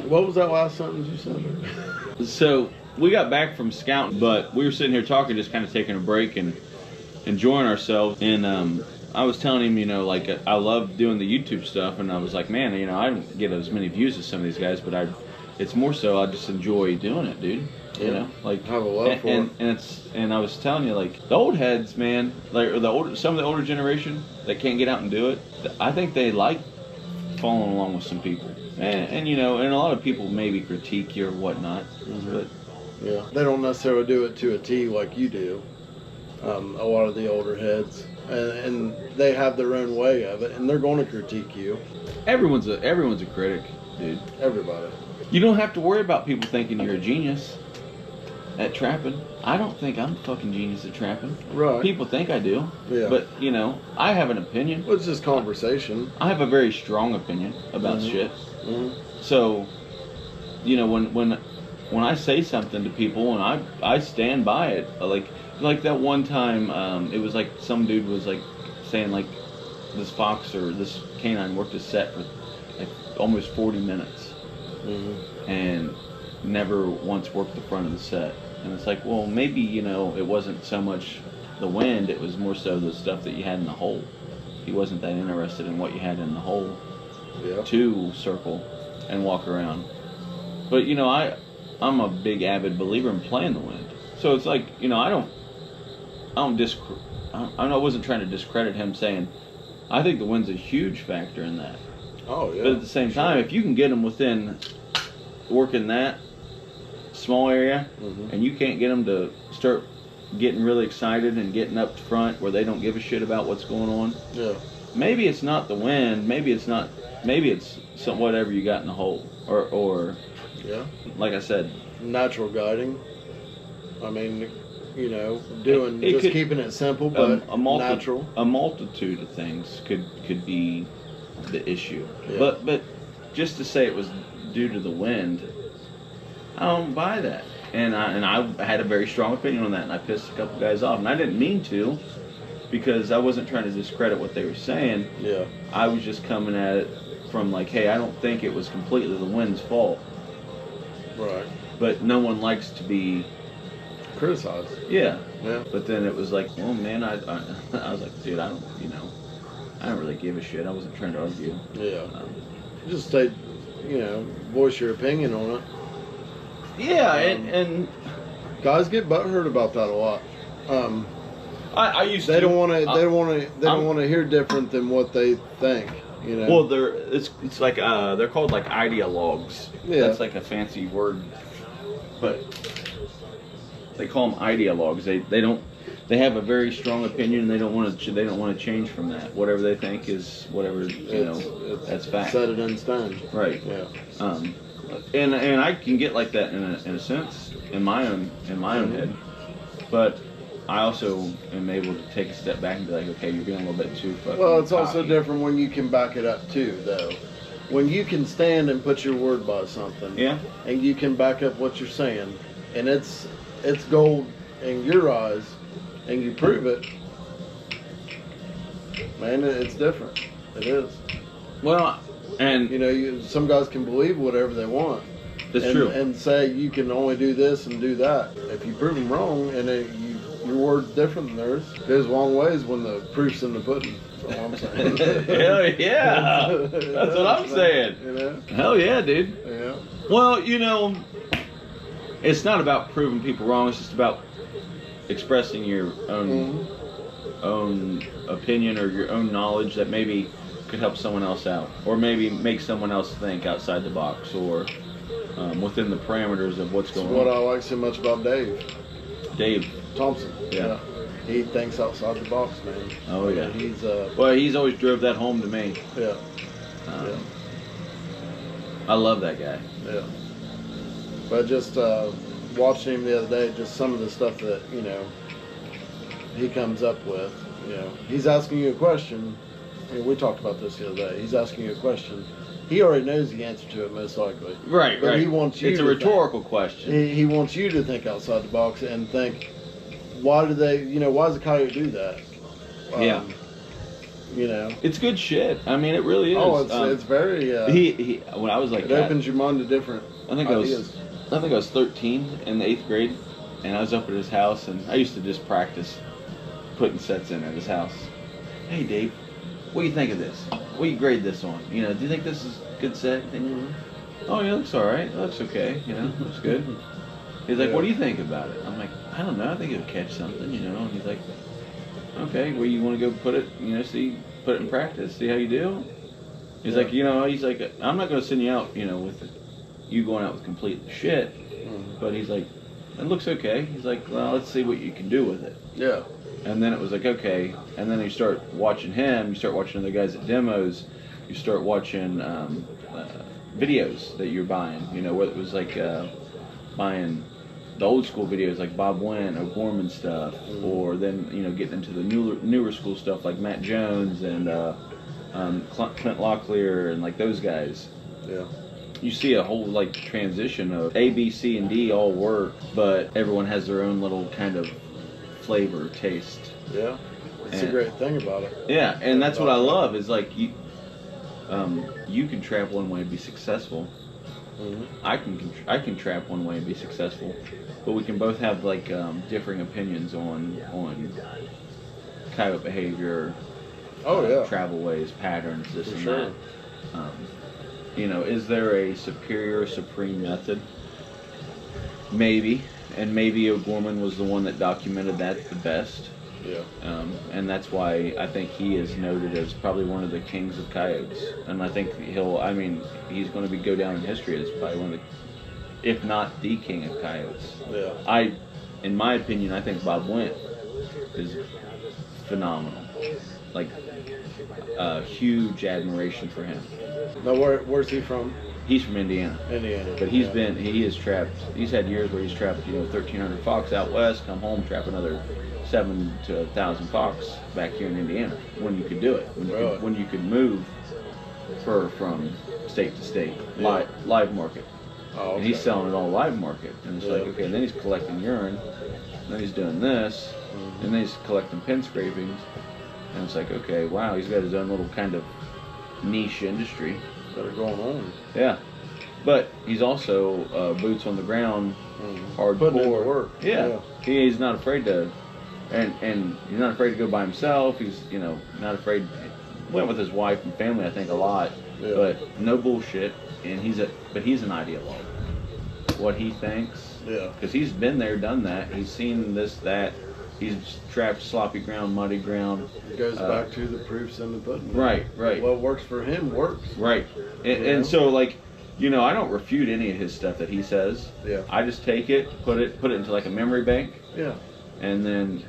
What was that last sentence you said? So we got back from scouting, but we were sitting here talking, just kind of taking a break and enjoying ourselves. And I was telling him, like I love doing the YouTube stuff, and I was like, man, I don't get as many views as some of these guys, but it's more so I just enjoy doing it, dude. Like have a love for it. And I was telling you, like the old heads, man, like some of the older generation that can't get out and do it. I think they like following along with some people, and and a lot of people maybe critique you or whatnot, but yeah, they don't necessarily do it to a T like you do. A lot of the older heads, and they have their own way of it, and they're going to critique you. Everyone's a critic, dude. Everybody. You don't have to worry about people thinking you're a genius at trapping. I don't think I'm a fucking genius at trapping. Right. People think I do. Yeah. But, I have an opinion. Well, it's just conversation. I have a very strong opinion about shit. Mm-hmm. So, when I say something to people and I stand by it, like that one time, it was like some dude was like saying like this fox or this canine worked a set for like almost 40 minutes. Mm-hmm. And never once worked the front of the set. And it's like, well, maybe, it wasn't so much the wind, it was more so the stuff that you had in the hole. He wasn't that interested in what you had in the hole to circle and walk around. But, I'm a big avid believer in playing the wind. So it's like, I wasn't trying to discredit him saying, I think the wind's a huge factor in that. Oh, yeah. But at the same time, if you can get them within working that small area, and you can't get them to start getting really excited and getting up front where they don't give a shit about what's going on. Yeah. Maybe it's not the wind. Maybe it's some whatever you got in the hole, or yeah. Like I said, natural guiding. I mean, keeping it simple, but natural. A multitude of things could be the issue. Yeah. But just to say it was due to the wind, I don't buy that. And I had a very strong opinion on that, and I pissed a couple guys off, and I didn't mean to, because I wasn't trying to discredit what they were saying. Yeah. I was just coming at it from like, hey, I don't think it was completely the wind's fault. Right. But no one likes to be criticized. Yeah. Yeah. But then it was like, well, man, I was like, dude, I don't really give a shit. I wasn't trying to argue. Yeah. Just say, voice your opinion on it. Yeah, and guys get butthurt about that a lot. I used they to. Don't want to hear different than what they think. Well, it's like they're called like ideologues. Yeah. That's like a fancy word, but they call them ideologues. They have a very strong opinion, and they don't want to change from that. Whatever they think is whatever, that's fact. Set it in stone. Right. Yeah. And I can get like that in a sense in my own head, but I also am able to take a step back and be like, okay, you're being a little bit too fucking Well, it's cocky. also different when you can back it up too, though. When you can stand and put your word by something, Yeah. and you can back up what you're saying, and it's gold in your eyes, and you prove it, man, it's different. It is. Well, and some guys can believe whatever they want. That's true. And say you can only do this and do that. If you prove them wrong, and your word's different than theirs, it goes a long ways when the proof's in the pudding. That's all I'm saying. Hell yeah. That's what I'm saying. Hell yeah, dude. Yeah. Well, it's not about proving people wrong. It's just about expressing your own opinion or your own knowledge that maybe could help someone else out, or maybe make someone else think outside the box, or within the parameters of what's going on. What I like so much about Dave Thompson. Yeah. He thinks outside the box, man. Oh yeah. He's always drove that home to me. Yeah. I love that guy. Yeah. But just watching him the other day, just some of the stuff that he comes up with. He's asking you a question. We talked about this the other day. He's asking you a question. He already knows the answer to it, most likely. Right, but right. He wants you. It's a rhetorical question. He wants you to think outside the box and think, why does a coyote do that? Yeah. You know. It's good shit. I mean, it really is. Oh, it's very. He when I was like it that, opens your mind to different ideas. I think I was 13 in the 8th grade, and I was up at his house, and I used to just practice putting sets in at his house. Hey, Dave, what do you think of this? What do you grade this on? You know, do you think this is a good set? Oh, yeah, it looks all right. It looks okay. You know, looks good. He's like, what do you think about it? I'm like, I don't know. I think it'll catch something, you know. And he's like, okay, well, you want to go put it, you know, put it in practice, see how you do? He's like, you know, I'm not going to send you out, you know, with you going out with complete shit. But he's like, it looks okay. He's like, well, let's see what you can do with it. Yeah. And then it was like, okay. And then you start watching him. You start watching other guys at demos. You start watching videos that you're buying. You know, whether it was like buying the old school videos like Bob Wynn, O'Gorman stuff, or then, you know, getting into the newer school stuff like Matt Jones and Clint Locklear and like those guys. Yeah. You see a whole like transition of A, B, C, and D all work, but everyone has their own little kind of flavor, taste. Yeah. It's a great thing about it. Yeah, and that's what I love is like you can trap one way and be successful. I can trap one way and be successful, but we can both have like differing opinions on coyote behavior. Travel ways, patterns, this and that. You know, is there a superior, supreme method? Maybe, and maybe O'Gorman was the one that documented that the best. Yeah. And that's why I think he is noted as probably one of the kings of coyotes. And I think he's going to go down in history as probably one of the, if not the king of coyotes. Yeah. In my opinion, I think Bob Wynn is phenomenal. Like, huge admiration for him. Now, where's he from? He's from Indiana. Indiana. But he has trapped, he's had years where he's trapped, you know, 1,300 fox out west, come home, trap another 7 to 1,000 fox back here in Indiana when you could do it. When you could move fur from state to state, live market. Oh, okay. And he's selling it all live market. And it's like, okay, and then he's collecting urine, then he's doing this, and then he's collecting pin scrapings. And it's like, okay, wow, he's got his own little kind of niche industry that are going on. Yeah, but he's also boots on the ground, hardcore. Putting in the work. Yeah. He's not afraid to, and he's not afraid to go by himself. He's, you know, not afraid. Went with his wife and family, I think, a lot, but no bullshit. And he's an ideologue. What he thinks, because he's been there, done that. He's seen this, that. He's trapped sloppy ground, muddy ground. It goes back to the proofs in the pudding. Right. What works for him works. Right. And so, like, you know, I don't refute any of his stuff that he says. Yeah. I just take it, put it into like a memory bank. Yeah. And then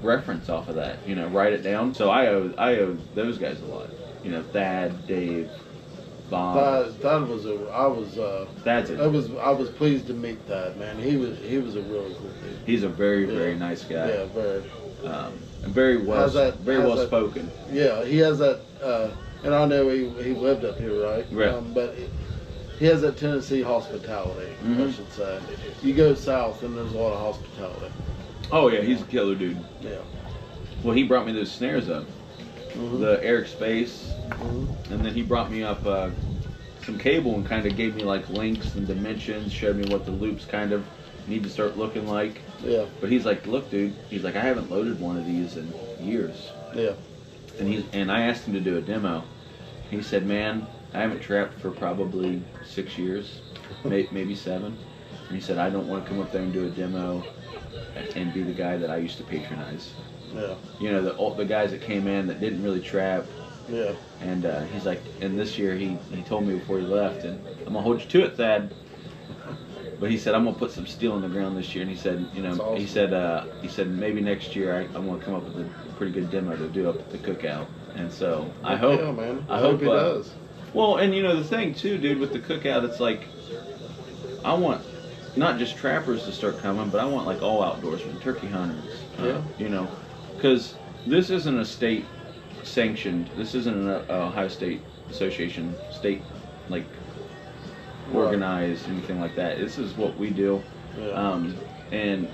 reference off of that. You know, write it down. So I owe those guys a lot. You know, Thad, Dave, Bob. Thad was I was pleased to meet Thad, man. He was a really cool dude. He's a very very nice guy. Yeah, very. And very well spoken. Yeah, he has that. And I know he lived up here, right? Right. But he has that Tennessee hospitality, I should say. You go south and there's a lot of hospitality. Oh yeah, he's a killer dude. Yeah. Well, he brought me those snares up. The Eric Space, and then he brought me up some cable and kind of gave me like links and dimensions, showed me what the loops kind of need to start looking like. Yeah. But he's like, look, dude, he's like, I haven't loaded one of these in years. Yeah. And I asked him to do a demo. He said, man, I haven't trapped for probably 6 years, maybe 7. And he said, I don't want to come up there and do a demo and be the guy that I used to patronize. Yeah. You know, the guys that came in that didn't really trap. Yeah. And he's like, and this year he told me before he left, and I'm gonna hold you to it, Thad. But he said I'm gonna put some steel in the ground this year, and he said, you know, awesome. he said maybe next year I'm gonna come up with a pretty good demo to do up at the cookout. And so I hope, yeah, man. I hope he does. Well, and you know the thing too, dude, with the cookout, it's like I want not just trappers to start coming, but I want like all outdoorsmen, turkey hunters. You know. Because this isn't a state sanctioned, this isn't an Ohio State Association, state like organized, anything like that. This is what we do. Yeah. And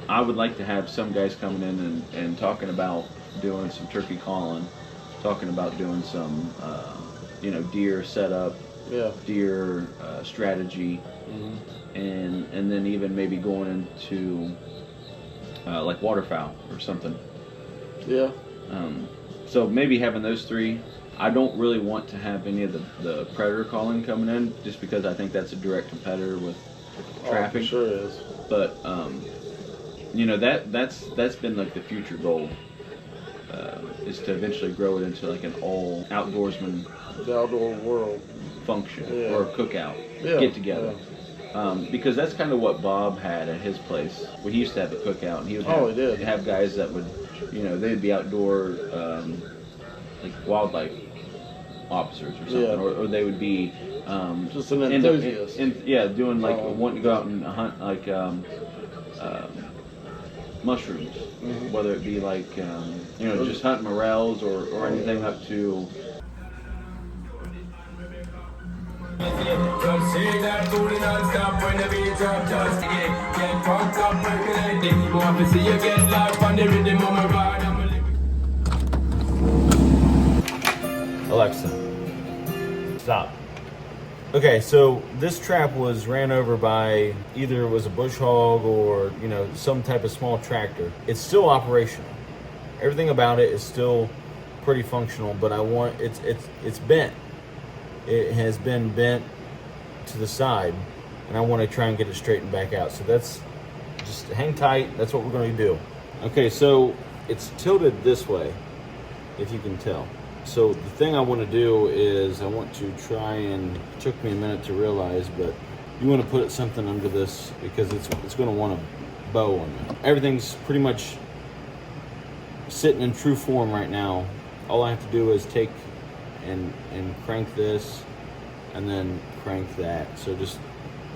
I would like to have some guys coming in and talking about doing some turkey calling, talking about doing some, deer setup, Yeah. deer strategy, and then even maybe going into like waterfowl or something. Yeah. So maybe having those three. I don't really want to have any of the predator calling coming in, just because I think that's a direct competitor with traffic. Oh, sure is. But that's been like the future goal, is to eventually grow it into like an all outdoorsman The outdoor world. function Yeah. or cookout get together. Because that's kind of what Bob had at his place. Well, he used to have a cookout, and he would Oh, he did. have guys that would, they'd be outdoor, like wildlife officers or something, Yeah. or they would be Just an enthusiast. doing like Oh. wanting to go out and hunt like mushrooms, whether it be like just hunting morels or anything up to. Just say that booty non-stop when the beat drop. Just get drunk up, percolating. Want to see you get life on the rhythm of my ride. Alexa, stop. Okay, so this trap was ran over by either it was a bush hog or some type of small tractor. It's still operational. Everything about it is still pretty functional, but it's bent. It has been bent to the side, and I want to try and get it straightened back out. So that's just hang tight. That's what we're going to do. Okay, so it's tilted this way, if you can tell. So the thing I want to do is I want to try and, it took me a minute to realize, but you want to put something under this because it's going to want a bow on it. Everything's pretty much sitting in true form right now. All I have to do is take and crank this and then crank that. So just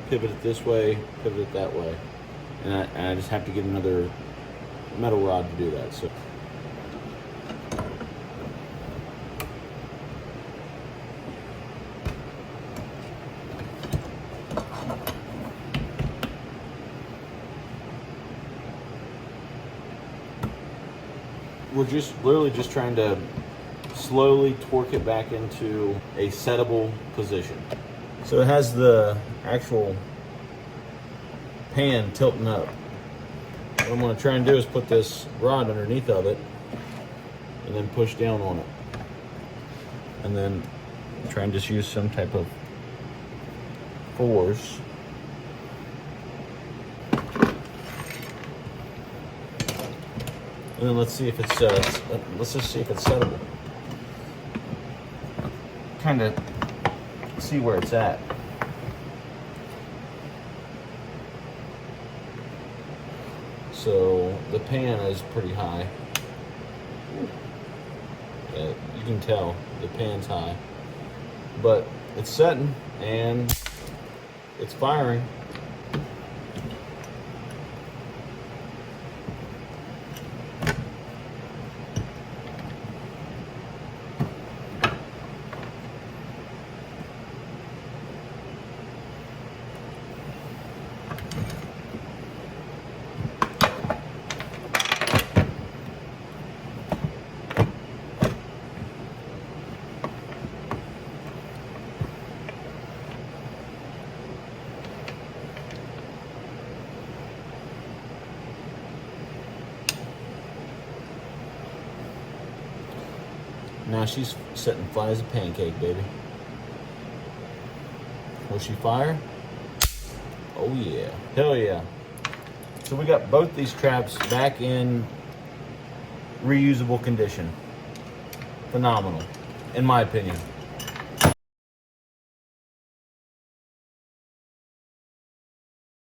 pivot it this way, pivot it that way. And I just have to get another metal rod to do that. So we're just literally just trying to slowly torque it back into a settable position. So it has the actual pan tilting up. What I'm going to try and do is put this rod underneath of it and then push down on it. And then try and just use some type of force. And then let's see if it's let's just see if it's settable. Kind of see where it's at. So the pan is pretty high. Yeah, you can tell the pan's high, but it's setting and it's firing. Now she's setting flat as a pancake, baby. Will she fire? Oh yeah, hell yeah. So we got both these traps back in reusable condition. Phenomenal, in my opinion.